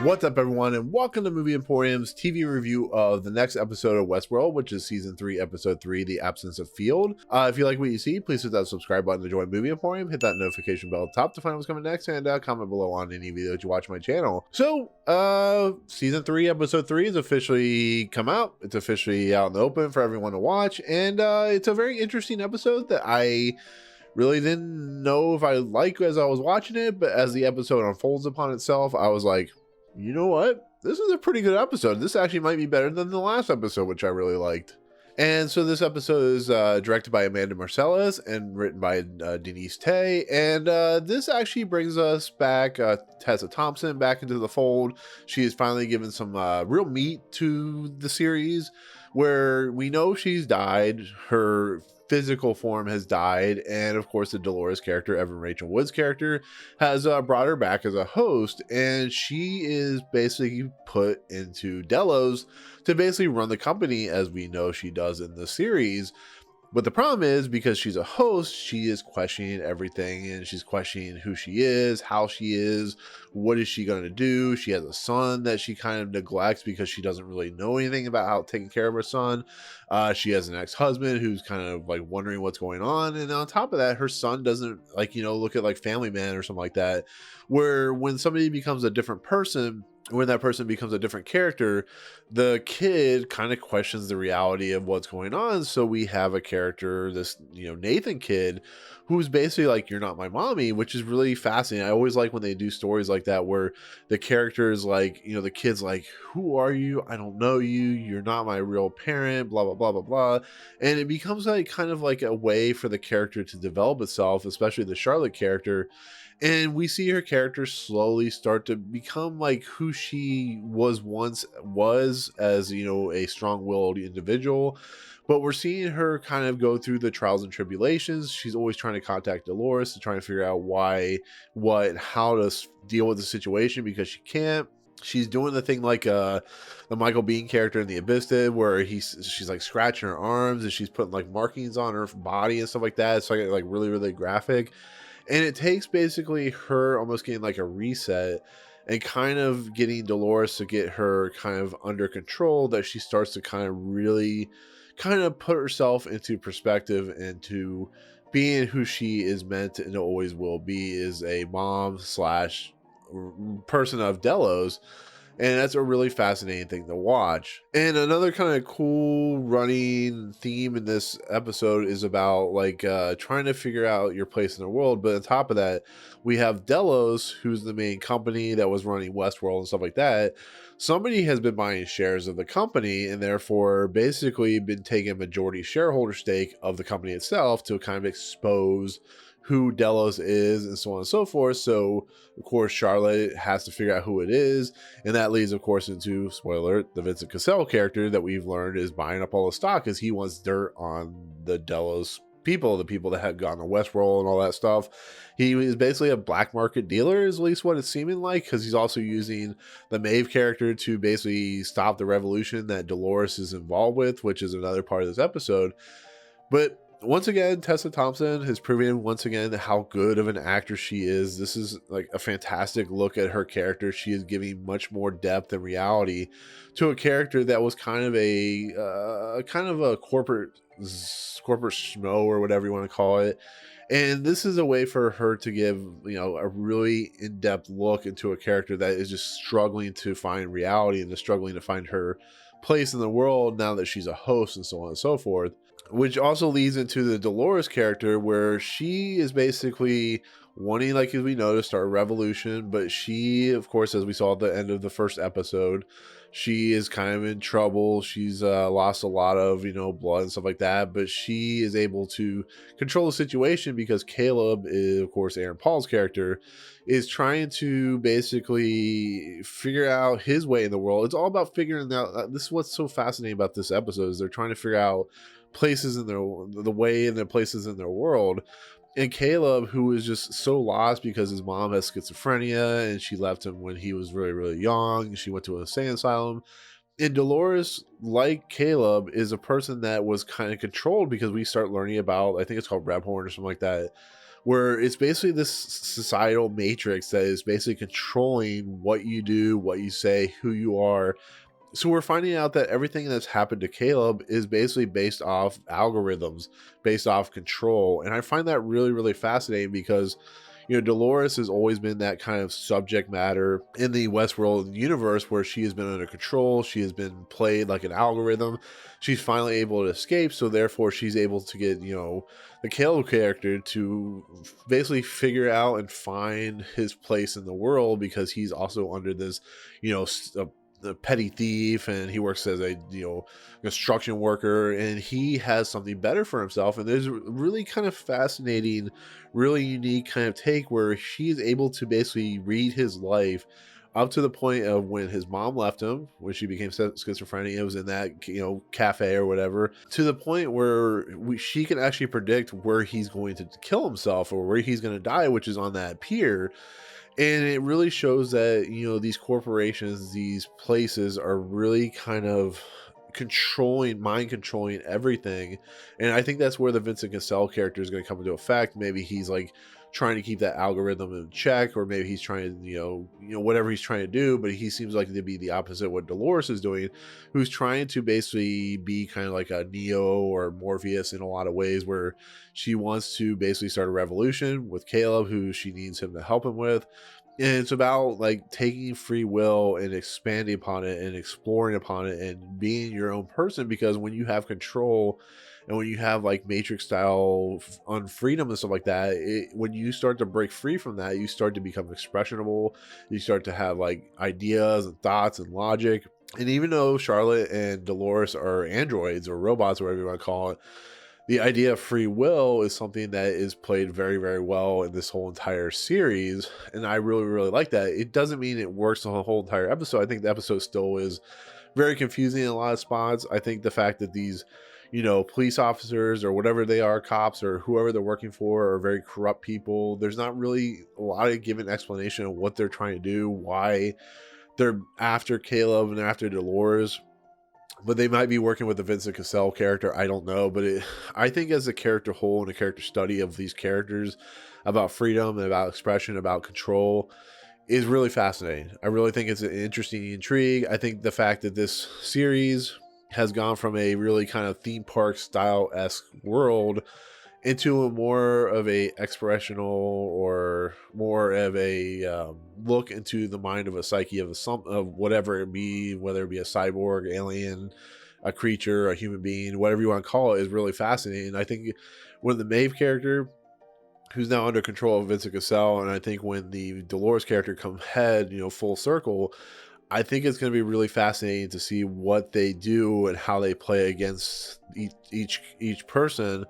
What's up, everyone, and welcome to Movie Emporium's TV review of the next episode of Westworld, which is Season 3, Episode 3, The Absence of Field. If you like what you see, please hit that subscribe button to join Movie Emporium, hit that notification bell at the top to find what's coming next, and comment below on any video that you watch on my channel. So, Season 3, Episode 3 has officially come out. It's officially out in the open for everyone to watch, and it's a very interesting episode that I really didn't know if I like as I was watching it, but as the episode unfolds upon itself, I was like, you know what? This is a pretty good episode. This actually might be better than the last episode, which I really liked. And so this episode is directed by Amanda Marsalis and written by Denise Tay. And this actually brings us back Tessa Thompson back into the fold. She is finally given some real meat to the series, where we know she's died. Her physical form has died, and of course the Delores character, Evan Rachel Wood's character, has brought her back as a host, and she is basically put into Delos to basically run the company as we know she does in the series. But the problem is, because she's a host, she is questioning everything, and she's questioning who she is, how she is, what is she going to do. She has a son that she kind of neglects because she doesn't really know anything about how taking care of her son. She has an ex-husband who's kind of like wondering what's going on. And on top of that, her son doesn't look at like Family Man or something like that, where when somebody becomes a different person, when that person becomes a different character, the kid kind of questions the reality of what's going on. So we have a character, this, Nathan kid, who's basically like, you're not my mommy, which is really fascinating. I always like when they do stories like that, where the character is like, the kid's like, who are you? I don't know you. You're not my real parent, blah, blah, blah, blah, blah. And it becomes like kind of like a way for the character to develop itself, especially the Charlotte character. And we see her character slowly start to become like who she was as, a strong-willed individual. But we're seeing her kind of go through the trials and tribulations. She's always trying to contact Delores to try and figure out how to deal with the situation, because she can't. She's doing the thing like the Michael Biehn character in The Abyss did, where she's like scratching her arms and she's putting like markings on her body and stuff like that. It's like really, really graphic. And it takes basically her almost getting like a reset and kind of getting Delores to get her kind of under control, that she starts to kind of really kind of put herself into perspective, into being who she is meant to and always will be, is a mom slash person of Delos. And that's a really fascinating thing to watch. And another kind of cool running theme in this episode is about trying to figure out your place in the world. But on top of that, we have Delos, who's the main company that was running Westworld and stuff like that. Somebody has been buying shares of the company, and therefore basically been taking a majority shareholder stake of the company itself to kind of expose who Delos is and so on and so forth. So of course Charlotte has to figure out who it is, and that leads of course into, spoiler alert, the Vincent Cassel character that we've learned is buying up all the stock because he wants dirt on the Delos people, the people that had gone to Westworld and all that stuff. He is basically a black market dealer, is at least what it's seeming like, because he's also using the Maeve character to basically stop the revolution that Delores is involved with, which is another part of this episode. But once again, Tessa Thompson has proven once again how good of an actor she is. This is like a fantastic look at her character. She is giving much more depth and reality to a character that was kind of a corporate schmo, or whatever you want to call it. And this is a way for her to give, a really in-depth look into a character that is just struggling to find reality and just struggling to find her place in the world now that she's a host and so on and so forth. Which also leads into the Delores character, where she is basically wanting, like as we know, to start a revolution. But she, of course, as we saw at the end of the first episode, she is kind of in trouble. She's lost a lot of, blood and stuff like that. But she is able to control the situation because Caleb is, of course, Aaron Paul's character, is trying to basically figure out his way in the world. It's all about figuring out. This is what's so fascinating about this episode, is they're trying to figure out places in the way and their places in their world. And Caleb, who is just so lost because his mom has schizophrenia and she left him when he was really, really young. She went to an insane asylum. And Delores, like Caleb, is a person that was kind of controlled, because we start learning about, I think it's called Rebhorn or something like that, where it's basically this societal matrix that is basically controlling what you do, what you say, who you are. So we're finding out that everything that's happened to Caleb is basically based off algorithms, based off control. And I find that really, really fascinating because, you know, Delores has always been that kind of subject matter in the Westworld universe where she has been under control. She has been played like an algorithm. She's finally able to escape. So therefore she's able to get, you know, the Caleb character to basically figure out and find his place in the world, because he's also under this, you know, the petty thief, and he works as a, you know, construction worker, and he has something better for himself. And there's a really kind of fascinating, really unique kind of take where she is able to basically read his life up to the point of when his mom left him, when she became schizophrenic. It was in that, you know, cafe or whatever, to the point where she can actually predict where he's going to kill himself or where he's going to die, which is on that pier. And it really shows that, you know, these corporations, these places are really kind of mind controlling everything. And I think that's where the Vincent Cassel character is going to come into effect. Maybe he's like trying to keep that algorithm in check, or maybe he's trying to, you know, whatever he's trying to do. But he seems like to be the opposite of what Delores is doing, who's trying to basically be kind of like a Neo or Morpheus in a lot of ways, where she wants to basically start a revolution with Caleb, who she needs him to help him with. And it's about like taking free will and expanding upon it and exploring upon it and being your own person. Because when you have control and when you have like Matrix style on freedom and stuff like that, when you start to break free from that, you start to become expressionable. You start to have like ideas and thoughts and logic. And even though Charlotte and Delores are androids or robots, or whatever you want to call it, the idea of free will is something that is played very, very well in this whole entire series. And I really, really like that. It doesn't mean it works the whole entire episode. I think the episode still is very confusing in a lot of spots. I think the fact that these, you know, police officers or whatever they are, cops or whoever they're working for, are very corrupt people. There's not really a lot of given explanation of what they're trying to do, why they're after Caleb and they're after Delores. But they might be working with the Vincent Cassel character. I don't know. But I think as a character whole and a character study of these characters about freedom and about expression, about control, is really fascinating. I really think it's an interesting intrigue. I think the fact that this series has gone from a really kind of theme park style-esque world into a more of a expressional, or more of a look into the mind of a psyche of of whatever it be, whether it be a cyborg, alien, a creature, a human being, whatever you want to call it, is really fascinating. I think when the Maeve character, who's now under control of Vincent Cassel, and I think when the Delores character come head, you know, full circle, I think it's going to be really fascinating to see what they do and how they play against each person.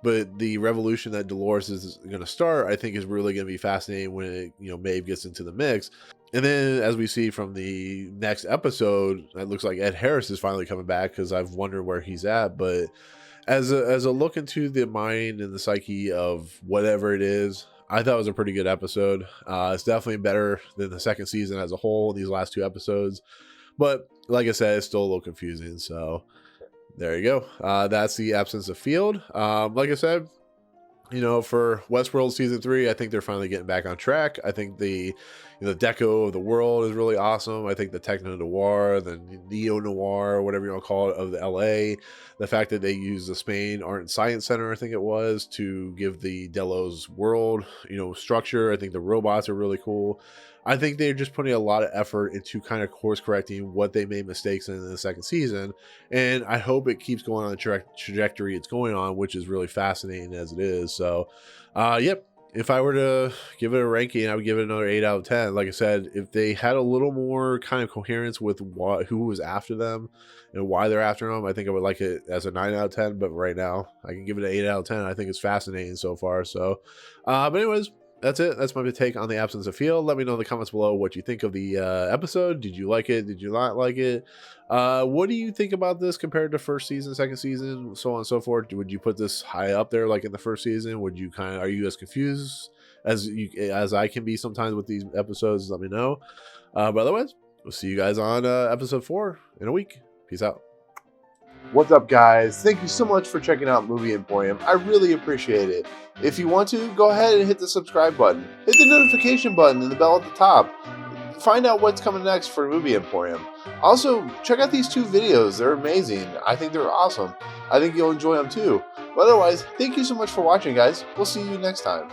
But the revolution that Delores is going to start, I think, is really going to be fascinating when it, you know, Maeve gets into the mix. And then, as we see from the next episode, it looks like Ed Harris is finally coming back, because I've wondered where he's at. But as a look into the mind and the psyche of whatever it is, I thought it was a pretty good episode. It's definitely better than the second season as a whole, these last two episodes. But like I said, it's still a little confusing. So there you go. That's the absence of field. Like I said, you know, for Westworld season 3, I think they're finally getting back on track. I think the deco of the world is really awesome. I think the techno noir, the neo noir, whatever you want to call it, of the LA, the fact that they use the Spain Art and Science Center, I think it was, to give the Delos world, you know, structure. I think the robots are really cool. I think they're just putting a lot of effort into kind of course correcting what they made mistakes in the second season. And I hope it keeps going on the trajectory it's going on, which is really fascinating as it is. So, yep. If I were to give it a ranking, I would give it another 8 out of 10. Like I said, if they had a little more kind of coherence with who was after them and why they're after them, I think I would like it as a 9 out of 10. But right now, I can give it an 8 out of 10. I think it's fascinating so far. So, but anyways, that's it. That's my take on the absence of field. Let me know in the comments below what you think of the episode. Did you like it? Did you not like it? What do you think about this compared to first season, second season, so on and so forth? Would you put this high up there like in the first season? Would you are you as confused as I can be sometimes with these episodes? Let me know. But otherwise, we'll see you guys on episode 4 in a week. Peace out. What's up, guys? Thank you so much for checking out Movie Emporium. I really appreciate it. If you want to, go ahead and hit the subscribe button. Hit the notification button and the bell at the top. Find out what's coming next for Movie Emporium. Also, check out these 2 videos. They're amazing. I think they're awesome. I think you'll enjoy them too. But otherwise, thank you so much for watching, guys. We'll see you next time.